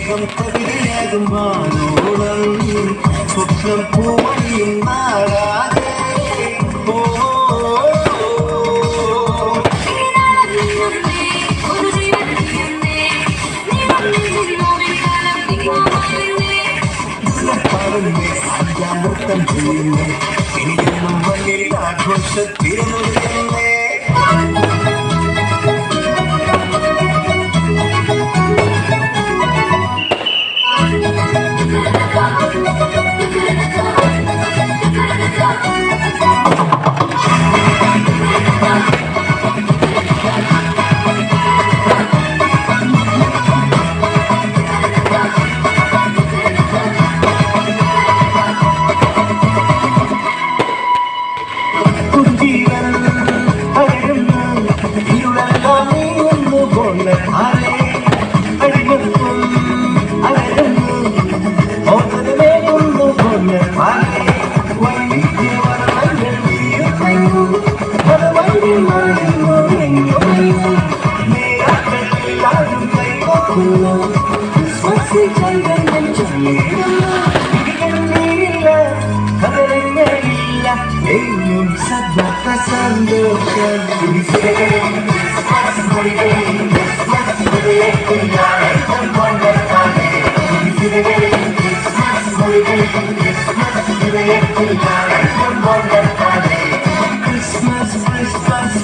സ്നേഹം കവിതയാകും വാനോളം സ്വപ്നം പൂവണിയും നാടാകെ നൃത്തം ചെയ്യുന്നു എനിക്കൊന്നും വലിയ ആഘോഷത്തിരുന്നേ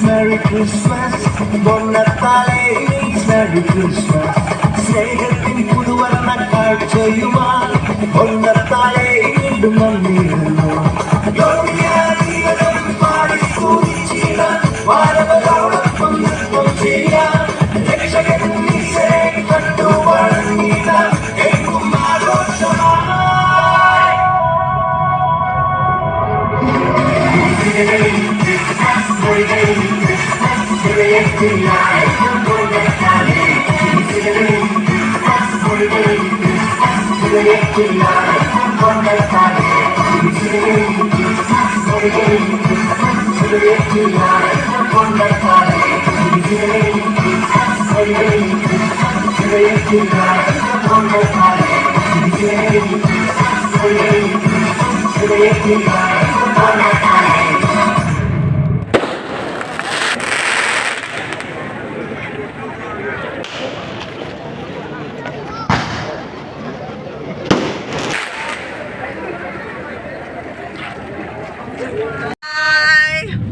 Merry Christmas, Buon Natale, Merry Christmas. സ്നേഹത്തിൻ പുതുവർണ്ണ കാഴ്ചയുമായി Buon Natale വീണ്ടും വന്നിരുന്നു. യോഗ്യജീവനം പാടി സ്തുതിച്ചിടാൻ വാനവരോടൊപ്പം നൃത്തം ചെയ്യാൻ രക്ഷകൻ ഈശോയെ കണ്ടു വണങ്ങിടാൻ എങ്ങും ആഘോഷമായി.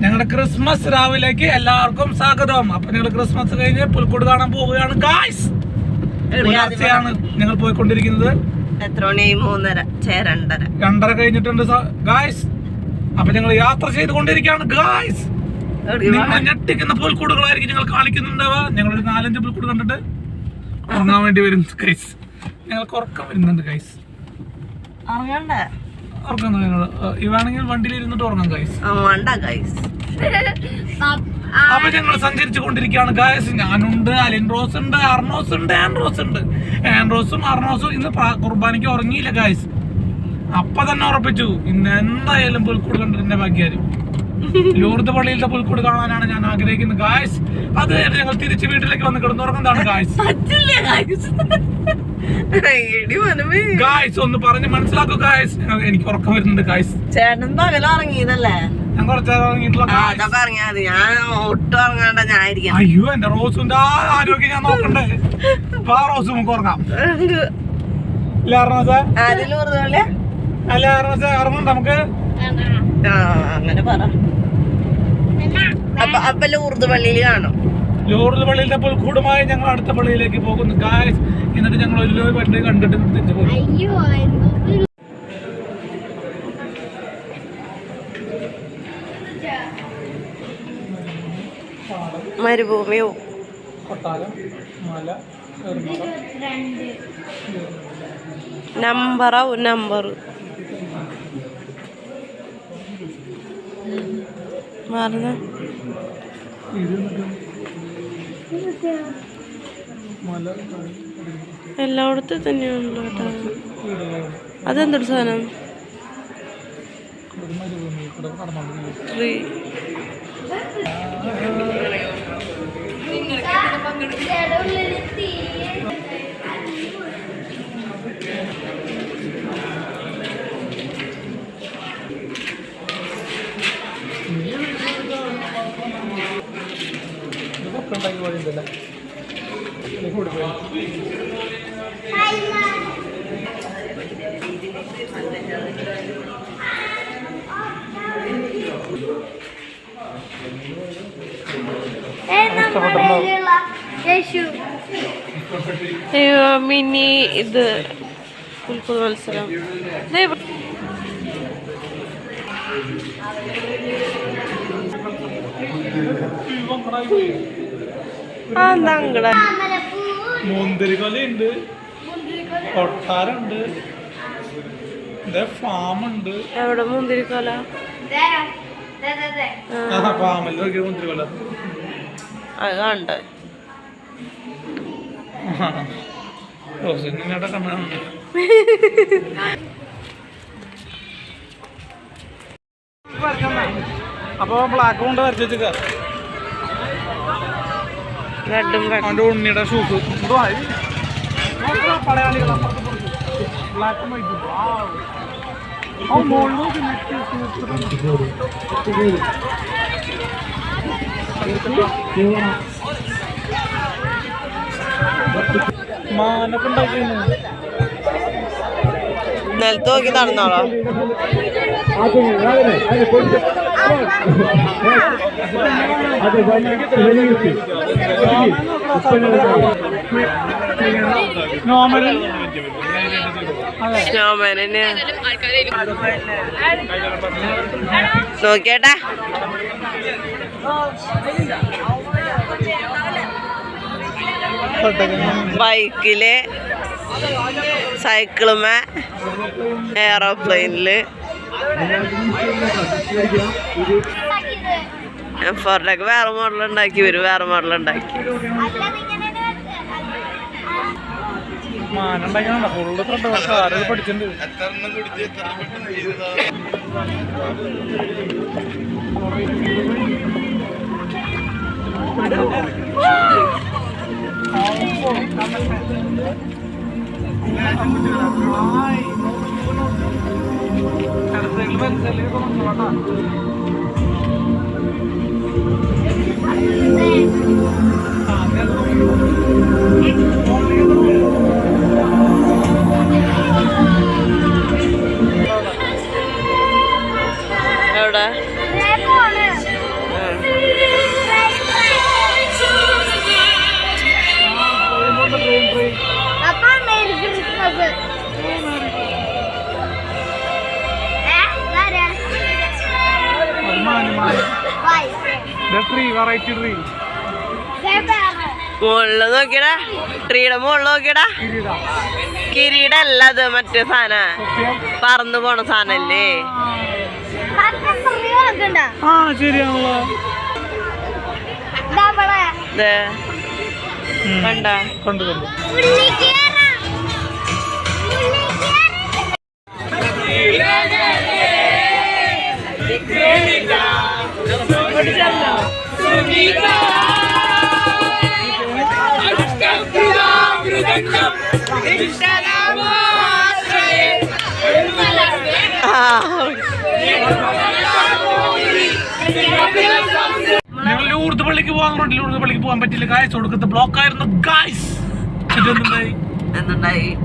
ഞങ്ങളുടെ ക്രിസ്മസ് രാവിലേക്ക് എല്ലാവർക്കും സ്വാഗതം. അപ്പൊ ഞങ്ങൾ ക്രിസ്മസ് കഴിഞ്ഞ് പുൽക്കൂട് കാണാൻ പോവുകയാണ് ഗായ്സ്. പുലർച്ചെയാണ് ഞങ്ങൾ പോയിക്കൊണ്ടിരിക്കുന്നത്. എത്ര മണി? 2:30 കഴിഞ്ഞിട്ടുണ്ട് ഗായ്സ്. അപ്പൊ ഞങ്ങൾ യാത്ര ചെയ്തുകൊണ്ടിരിക്കുകയാണ് ഗായ്സ്. ഞെട്ടിക്കുന്ന പുൽക്കൂടുകളായിരിക്കും ഞങ്ങൾ കാണിക്കുന്നുണ്ടാവുക. ഞങ്ങളൊരു 4-5 പുൽക്കൂട് കണ്ടിട്ട് ഉറങ്ങാൻ വേണ്ടി വരും ഗൈസ്. ഞങ്ങൾക്ക് ഉറക്കം വരുന്നുണ്ട് ഗൈസ്. ഇവാണെങ്കിൽ വണ്ടിയിൽ ഇരുന്നിട്ട് ഉറങ്ങാം ഗൈസ്. അപ്പൊ ഞങ്ങൾ സഞ്ചരിച്ചു കൊണ്ടിരിക്കുകയാണ് ഗായ്സ്. ഞാനുണ്ട്, അലിൻ റോസ് ഉണ്ട്, അർണോസ് ഉണ്ട്, ആൻഡ്രോസും അർണോസും ഇന്ന് കുർബാനയ്ക്ക് ഉറങ്ങിയില്ല ഗായ്സ്. അപ്പൊ തന്നെ ഉറപ്പിച്ചു ഇന്ന് എന്തായാലും പുൽക്കൂട് കണ്ടിട്ട് ഭാഗ്യാരും. ലൂർദ് പള്ളിയിലത്തെ പുൽക്കൂട് കാണാനാണ് ഞാൻ ആഗ്രഹിക്കുന്നത് ഗായ്സ്. അത് ഞങ്ങൾ തിരിച്ച് വീട്ടിലേക്ക് വന്ന് കിടന്നുറങ്ങുന്നതാണ് ഗായ്സ്. ഗായ്സ് ഒന്ന് പറഞ്ഞ് മനസ്സിലാക്കൂ ഗായ്സ്. എനിക്ക് ഉറക്കം വരുന്നുണ്ട് ഗായ്സ്. ചേട്ടൻ പകൽ ഉറങ്ങിയതല്ലേ? ഞാൻ കുറച്ചേരം ഉറങ്ങിയിട്ടുള്ള. അയ്യോ എന്റെ റോസിന്റെ ആരോഗ്യം ഞാൻ നോക്കണ്ടേ. റോസ് നമുക്ക് ഉറങ്ങാം. ഇറങ്ങുന്നുണ്ട് നമുക്ക്. അങ്ങനെ പറ. അപ്പൊ ലൂർദ് പള്ളിയിൽ കാണും. ലൂർദ് പള്ളിയിലത്തെ പുൽക്കൂടുമായി ഞങ്ങൾ അടുത്ത പള്ളിയിലേക്ക് പോകുന്നു ഗായ്സ്. എന്നിട്ട് ഞങ്ങൾ ഒരു പള്ളി കണ്ടിട്ട് തിരിച്ചു പോകും. മരുഭൂമിയോ കൊട്ടാരം, മല, നമ്പർ മറന്ന എല്ലായിടത്തും തന്നെയാണല്ലോ കേട്ടോ. അതെന്തൊരു സാധനം? ട്രീ. മിനി ഇത് പുൽക്കുഴി മത്സരം. മുന്തിരിക്കൊലയുണ്ട്, കൊട്ടാരുണ്ട്, ഫാമുണ്ട്. എവിടെ മുന്തിരിക്കൊല? ഫാമിൽ നോക്കിയ മുന്തിരിക്കൊല അത് കണ്ട കണ്ണാണ്. അപ്പൊ ബ്ലാക്ക് കൊണ്ട് വരച്ച് വെച്ചേക്ക. അവന്റെ ഉണ്ണിയുടെ ഷൂസ് ബ്ലാക്ക് മാനൊക്കെ ഉണ്ടാക്കിയിരുന്നു. നിലത്ത് നോക്കി നടന്നോളോ. സ്നോമാനെ നോക്കിയേട്ടാ. ബൈക്കില്, സൈക്കിളുമേ, എയറോപ്ലെയിനില്, ഫോറിലൊക്കെ വേറെ മോഡൽ ഉണ്ടാക്കി വരും. വേറെ മോഡൽ ഉണ്ടാക്കി പഠിച്ചിട്ടുണ്ട്. എവിടെ മുകളില് നോക്കിയടാ. ട്രീയുടെ മുകളിൽ നോക്കിയടാ. കിരീടല്ല അത്, മറ്റേ സാധന പറന്നു പോണ സാധനല്ലേ. ശരിയാണല്ലോ. കണ്ട കണ്ടു കണ്ടു. ഞങ്ങൾ ലൂർദ് പള്ളിക്ക് പോകാൻ റോഡിൽ ലൂർദ് പള്ളിക്ക് പോകാൻ പറ്റില്ല. ഗായ്സ് ഒടുക്കത്തെ ബ്ലോക്ക് ആയിരുന്നു. ഗായ്സ്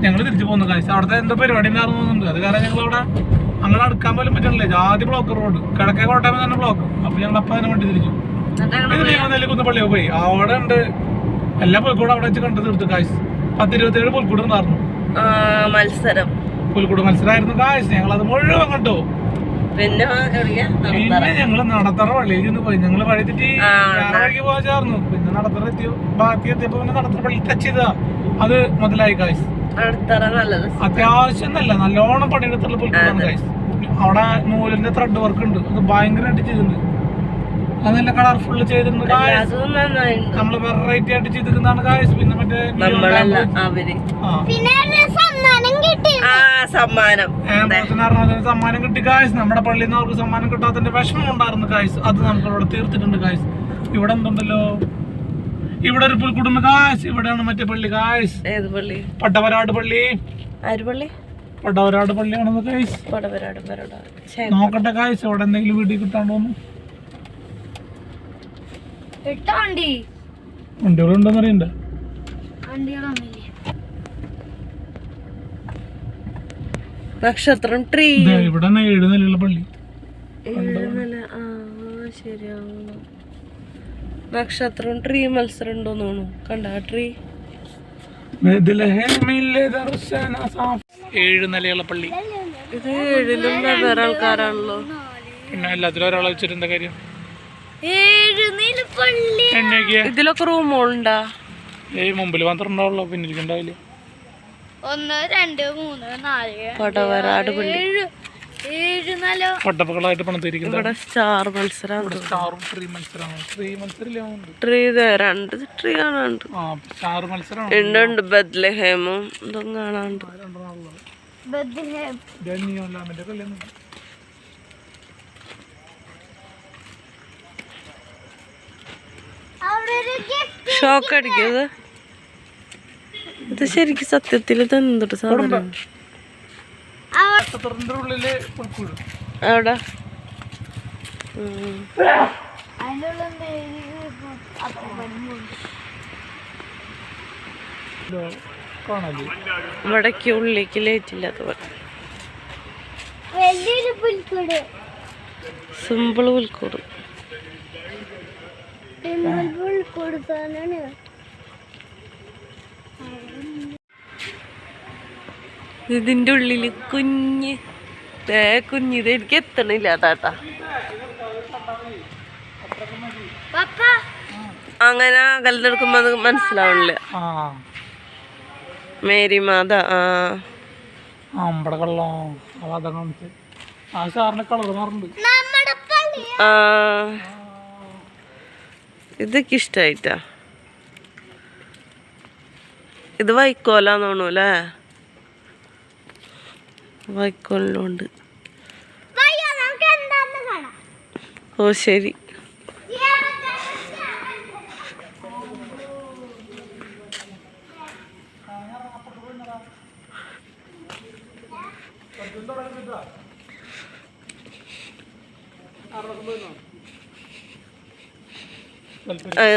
ഞങ്ങൾ തിരിച്ചു പോകുന്നു. ഗായ്സ് അവിടുത്തെ എന്തോ പരിപാടി ഉണ്ടാകുന്നുണ്ട്. അത് കാരണം ഞങ്ങൾ അവിടെ അങ്ങനെ അടുക്കാൻ പോലും പറ്റണില്ല. ജാതി ബ്ലോക്ക് റോഡ്. കിഴക്കേ കോട്ടയം തന്നെ ബ്ലോക്ക്. അപ്പൊ ഞങ്ങൾ അപ്പം അതിനെ വേണ്ടി തിരിച്ചു. നെല്ലിക്കുന്ന് പള്ളിയിൽ പോയി. അവിടെ ഉണ്ട് എല്ലാ പുൽക്കൂടും അവിടെ വെച്ച് കണ്ടു തീർത്തു. ഗായ്സ് 10-27 പുൽക്കൂട് ഉണ്ടായിരുന്നു. മത്സരം പുൽക്കൂട് മത്സരമായിരുന്നു. ഗായ്സ് ഞങ്ങൾ അത് മുഴുവൻ കണ്ടു. പിന്നെ ഞങ്ങള് നടത്തറ പള്ളിയിലേക്ക് പോയി. ഞങ്ങള് വഴി തെറ്റി വഴിക്ക് പോകാൻ ചേർന്നു. പിന്നെ നടത്തറ എത്തിയോ ബാക്കി എത്തിയപ്പോ പിന്നെ നടത്തറ പള്ളി ടച്ച് ചെയ്താ അത് മുതലായി. ഗായ്സ് അത്യാവശ്യം നല്ല നല്ലോണം പണിയെടുത്തുള്ള പുൽക്കൂടാണ്. ഗായ്സ് അവിടെ നൂലിന്റെ ത്രെഡ് വർക്ക് ഉണ്ട്. അത് ഭയങ്കരമായിട്ട് ചെയ്തിട്ടുണ്ട്. അത് നല്ല കളർഫുള്ള് ചെയ്തിട്ടുണ്ട്. നമ്മള് വെറൈറ്റി ആയിട്ട് ചെയ്തിരിക്കുന്നതാണ്. ഗായ്സ് പിന്നെ മറ്റേ സമ്മാനം കിട്ടി. ഗായ്സ് നമ്മുടെ പള്ളിയിൽ നിന്ന് അവർക്ക് സമ്മാനം കിട്ടാത്തതിന്റെ വിഷമം ഉണ്ടായിരുന്നു. ഗായ്സ് അത് നമുക്ക് അവിടെ തീർത്തിട്ടുണ്ട്. ഗായ്സ് ഇവിടെ എന്തുണ്ടല്ലോ, ഇവിടെ ഒരു പുൽക്കൂടുണ്ട്. ഗായ്സ് ഇവിടെയാണ് മറ്റേ പള്ളി. ഗായ്സ് പട്ടവരാട് പള്ളി. പട്ടവരാട് പള്ളിയാണെന്ന്. ഗായ്സ് നോക്കട്ടെ. ഗായ്സ് അവിടെ എന്തെങ്കിലും വീട്ടിൽ കിട്ടാണ്ടോന്ന്. വണ്ടികളുണ്ടെന്ന് അറിയണ്ട. നക്ഷത്രം ട്രീ ഇവിടെ 7 നിലയുള്ള പള്ളി. 7 നില. ആ ശരിയാവുന്നു. നക്ഷത്രം ട്രീ മത്സരം ഉണ്ടോന്ന് തോന്നുന്നു. കണ്ട ട്രീ 7 നിലയുള്ള പള്ളി. ഇത് 7ലും വേറെ ആൾക്കാരാണല്ലോ. പിന്നെ എല്ലാത്തിലും ഒരാളെ വെച്ചിട്ട് എന്താ കാര്യം? ഇതിലൊക്കെ റൂമുകളുണ്ടാ? മുമ്പിൽ മാത്രം ഉണ്ടാവുള്ളൂ, പിന്നെ ഉണ്ടാവില്ല. 1 2 3 4 പടവരാട് പള്ളി. 7 നില പട്ടപ്പകളായിട്ട് പണിതിരിക്കുന്നത്. ഇവിടെ സ്റ്റാർ മത്സരം. സ്റ്റാറും ട്രീ മത്സരമാണ്. ട്രീ മത്സരം ട്രീ 2 ട്രീ കാണാണ്ട്. സ്റ്റാർ മത്സരമാണ്. ഉണ്ട് ബത്ലഹേമും ഇതും കാണാണ്ട്. ഷോക്ക് അടിക്കത്. ഇത് ശരിക്കും സത്യത്തിൽ ഇത് എന്തൊരു സാധനം? അവിടെ ഇവിടേക്ക് ഉള്ളിലേക്ക് ലേറ്റില്ലാത്ത പോലെ. സിമ്പിൾ പുൽക്കൂട്. ഇതിന്റെ ഉള്ളില് കുഞ്ഞ് കുഞ്ഞിത് എനിക്ക് എത്തണില്ല താട്ടാ. അങ്ങനെ അകലെടുക്കുമ്പോ അത് മനസ്സിലാവണില്ല. മേരി മാത. ഇതൊക്കെ ഇഷ്ടായിട്ടാ. ഇത് വൈക്കോലാന്ന് തോന്നുന്നു അല്ലേ? വൈക്കോലിലുണ്ട്. ഓ ശരി.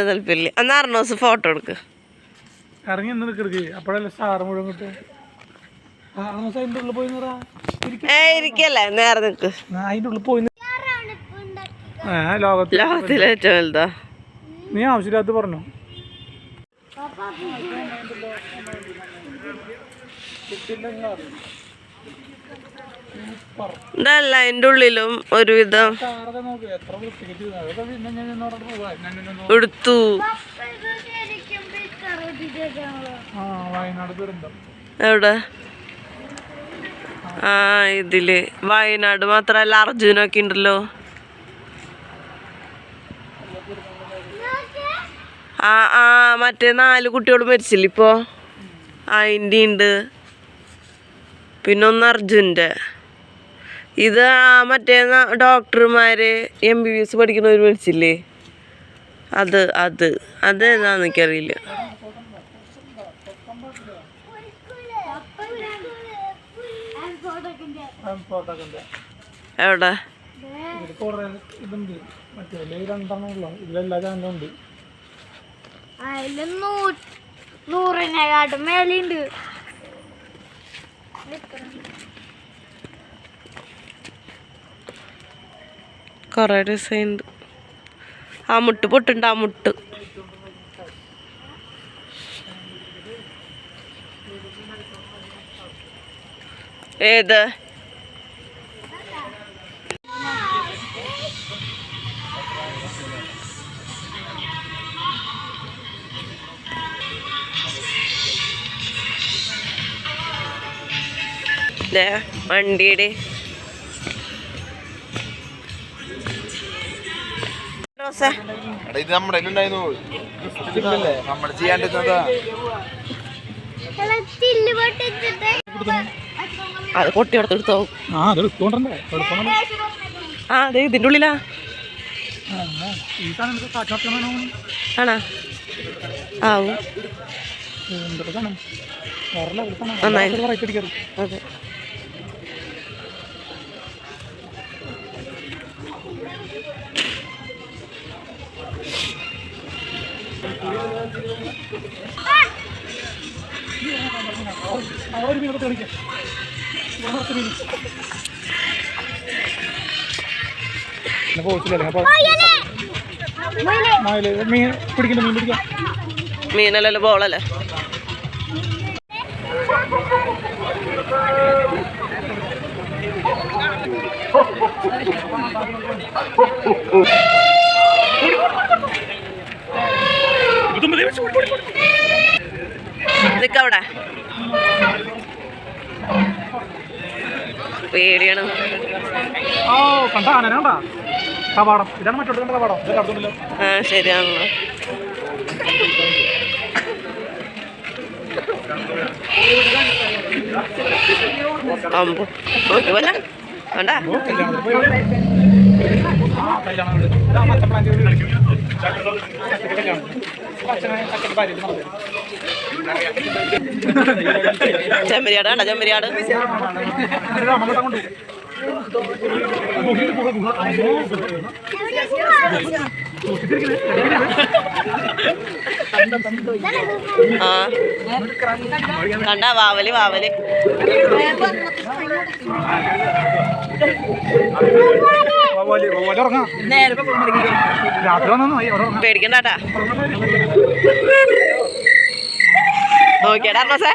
താല്പര്യമില്ല. എന്നാ അർണോസ് ഫോട്ടോ എടുക്ക്. ഇറങ്ങി അപ്പോഴല്ലേ സ്റ്റാർ മുഴുവൻ കിട്ടും. ഇരിക്കല്ലേ, നേരെ നിക്ക്. അതിന്റെ ഉള്ളിൽ പോയി ലോകത്തിലെ ഏറ്റവും വലുതാ. നീ ആവശ്യമില്ലാത്ത പറഞ്ഞു. ഇതല്ല അതിന്റെ ഉള്ളിലും ഒരുവിധം എടുത്തു. എവിടെ? ഇതില് വയനാട് മാത്രല്ല അർജുനൊക്കെ ഉണ്ടല്ലോ. മറ്റേ 4 കുട്ടികൾ മരിച്ചില്ല ഇപ്പോ, അതിൻ്റെ ഉണ്ട്. പിന്നെ ഒന്ന് അർജുൻ്റെ. ഇത് മറ്റേ ഡോക്ടർമാര് MBBS പഠിക്കുന്നവർ മരിച്ചില്ലേ, അതേതാന്ന് എനിക്കറിയില്ല. എവിടെ? നൂറിനെക്കാട്ടും മേലുണ്ട്. കൊറേ ഡിസൈൻ ഉണ്ട്. ആ മുട്ട് പൊട്ടുണ്ട്. ആ മുട്ട് ഏത്? വണ്ടിയുടെ ഇത് നമ്മുടെ ചെയ്യാണ്ടിരുന്നതാ. അത് പൊട്ടിയെടുത്തെടുത്തോ. അതെ ഇതിൻ്റെ ഉള്ളിലാ. ആണോ? ആവും. നന്നായി. അതെ. മീനല്ലല്ലോ ബോളല്ലേ. നിക്കവിടെ പേടിയാണ്. ആ ശരിയാണല്ലോ. അമ്പോ നോക്കി പോലെ വേണ്ട. ചെമ്മരിയാട് വേണ്ട, ചെമ്മരിയാട്. ആ കണ്ട വാവല് വാവല്. പേടിക്കണ്ടാട്ടാ. നോക്കിയടാ അർണോസേ.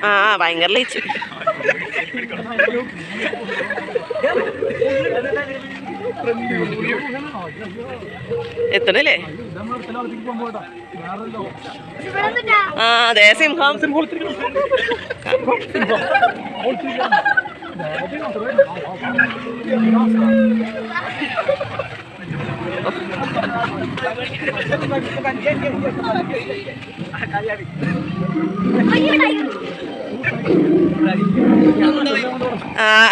ആ ഭയങ്കര ലയിച്ചു. എത്തണില്ലേ? ആ അതെ സിംഹം.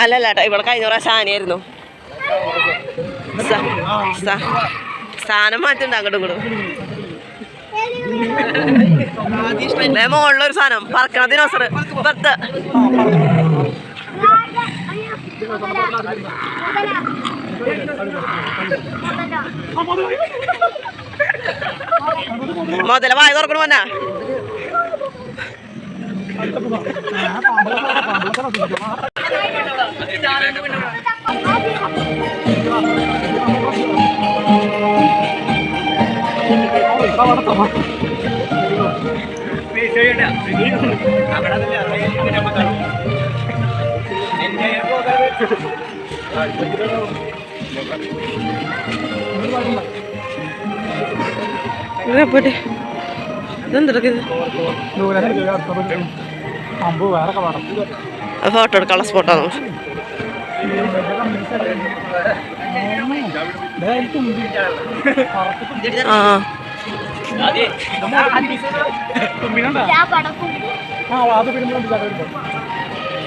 അല്ലല്ല ഇവിടെ കഴിഞ്ഞ പ്രാവശ്യം ആനയായിരുന്നു. സ്ഥാനം മാറ്റുണ്ട് അങ്ങോട്ടും ഇങ്ങോട്ടും. മുകളിലൊരു സാധനം പറക്കണ ദിനോസർ ഇപ്പുറത്ത്. മുതല വായ തുറക്കണ പോന്നാ. ഫോട്ടോ എടുക്കാനുള്ള സ്പോട്ടാണ്.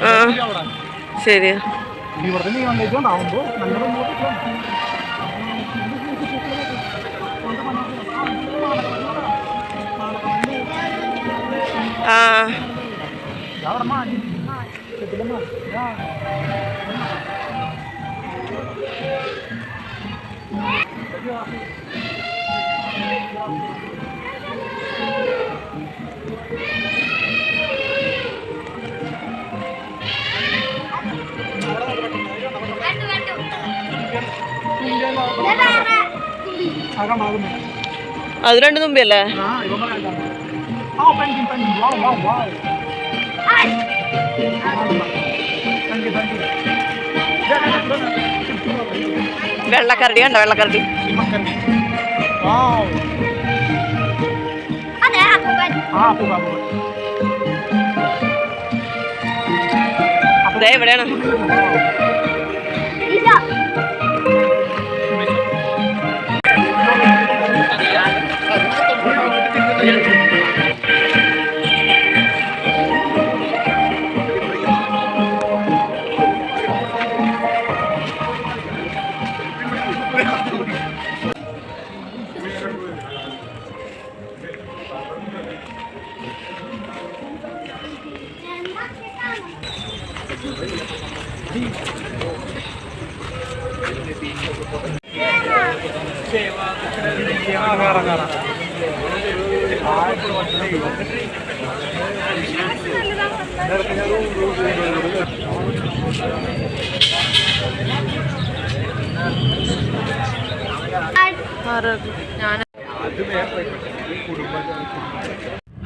ആ ശരിയാ. ആ അത് രണ്ട് തുമ്പിയല്ലേ? വെള്ളക്കരടി കണ്ടോ? വെള്ളക്കരടി. അതെ എവിടെയാണ്?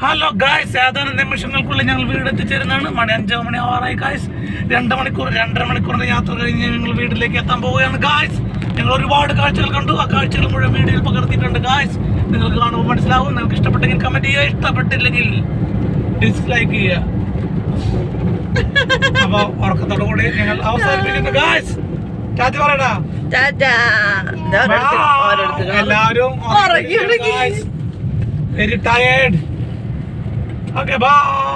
ഹലോ ഗായ്സ്, ഏതാനും നിമിഷങ്ങൾക്കുള്ളിൽ ഞങ്ങൾ വീട് എത്തിച്ചേരുന്നതാണ്. മണി 5 മണി ആവാറായി ഗായ്സ്. 2 മണിക്കൂറിന്റെ യാത്ര കഴിഞ്ഞ് ഞങ്ങൾ വീട്ടിലേക്ക് എത്താൻ പോവുകയാണ് ഗായ്സ്. ഞങ്ങൾ ഒരുപാട് കാഴ്ചകൾ കണ്ടു. ആ കാഴ്ചകൾ മുഴുവൻ വീഡിയോയിൽ പകർത്തിയിട്ടുണ്ട് ഗായ്സ്. നിങ്ങൾക്ക് കാണുമ്പോൾ മനസ്സിലാവും. നിങ്ങൾക്ക് ഇഷ്ടപ്പെട്ടെങ്കിൽ കമന്റ് ചെയ്യുക, ഇഷ്ടപ്പെട്ടില്ലെങ്കിൽ ഡിസ്ലൈക്ക് ചെയ്യുക. അപ്പൊ ഉറക്കത്തോടു കൂടി ഞങ്ങൾ അവസാനിപ്പിക്കുന്നു ഗായ്സ്. ചാച്ചി പറയടാ. എല്ലാവരും വെരി ടയേർഡ്. Okay, bye.